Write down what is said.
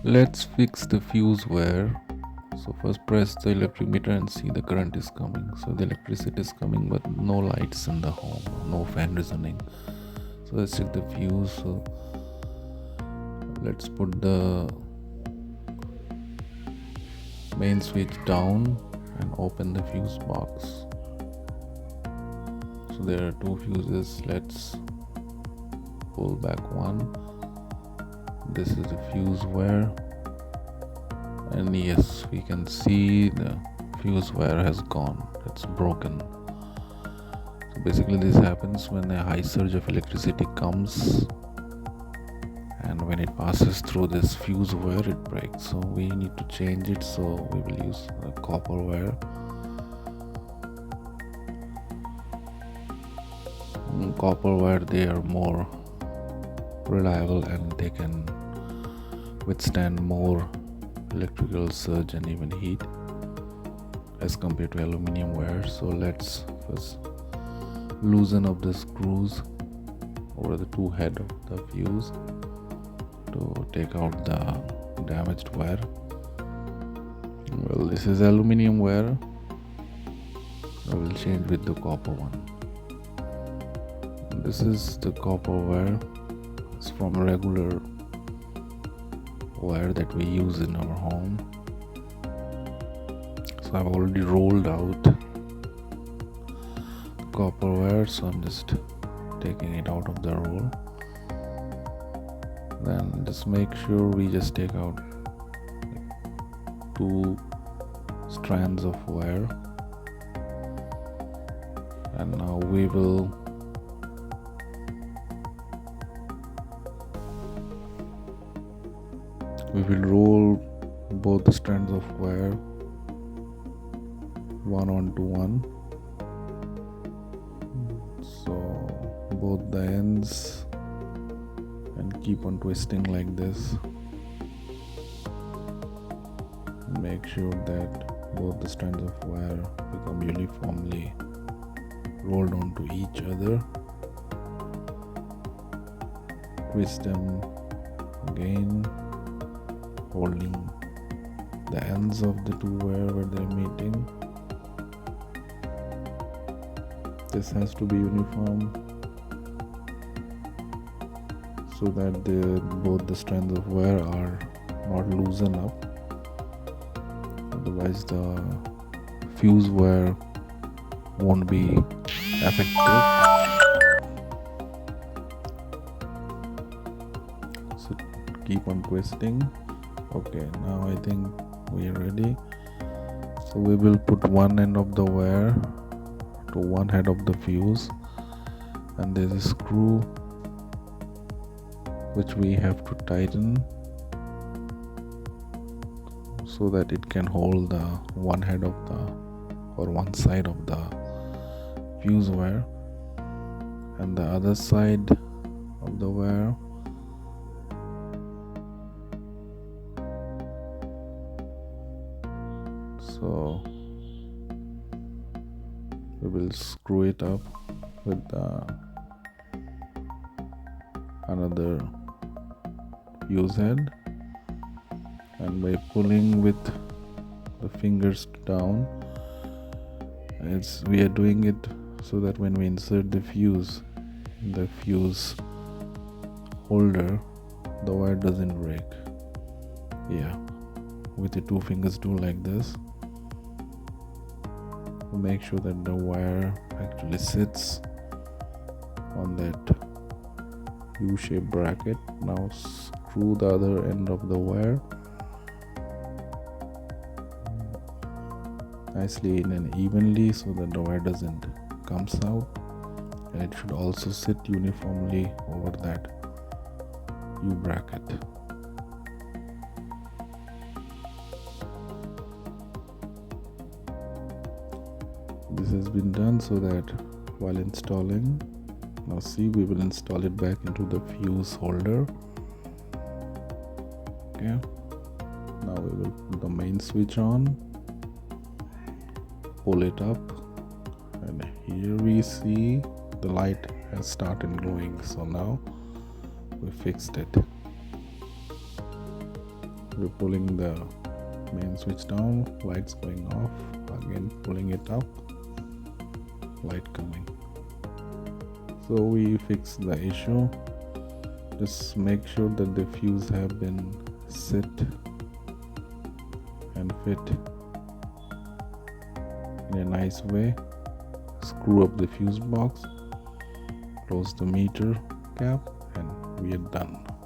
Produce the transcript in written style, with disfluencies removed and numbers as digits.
Let's fix the fuse wire. So first press the electric meter and see the current is coming. So the electricity is coming but no lights in the home, no fan is running. So let's check the fuse. So let's put the main switch down and open the fuse box. So there are two fuses. Let's pull back one. This is the fuse wire, and yes, we can see the fuse wire has gone, it's broken. So basically this happens when a high surge of electricity comes, and when it passes through this fuse wire it breaks. So we need to change it, so we will use a copper wire. Copper wire, they are more reliable and they can withstand more electrical surge and even heat as compared to aluminum wire. So let's first loosen up the screws over the two head of the fuse to take out the damaged wire. Well, this is aluminum wire. I will change with the copper one. This is the copper wire. It's from a regular wire that we use in our home. So I've already rolled out copper wire, so I'm just taking it out of the roll. Then just make sure we just take out two strands of wire, and now we will roll both the strands of wire one onto one. So both the ends, and keep on twisting like this. Make sure that both the strands of wire become uniformly rolled onto each other. Twist them again, holding the ends of the two wire where they're meeting. This has to be uniform so that both the strands of wire are not loosen up. Otherwise the fuse wire won't be effective. So keep on twisting. Okay, now I think we are ready. So we will put one end of the wire to one head of the fuse, and there's a screw which we have to tighten so that it can hold the one head of the or one side of the fuse wire, and the other side of the wire so we will screw it up with another fuse head, and by pulling with the fingers down, we are doing it so that when we insert the fuse in the fuse holder, the wire doesn't break. Yeah, with the two fingers do like this. Make sure that the wire actually sits on that U-shaped bracket. Now screw the other end of the wire nicely in and evenly so that the wire doesn't comes out, and it should also sit uniformly over that U bracket. This has been done so that while installing, now see, we will install it back into the fuse holder. Okay, now we will put the main switch on, pull it up, and here we see the light has started glowing. So now we fixed it. We're pulling the main switch down, lights going off, again pulling it up, light coming. So we fix the issue. Just make sure that the fuse have been set and fit in a nice way. Screw up the fuse box, close the meter cap, and we are done.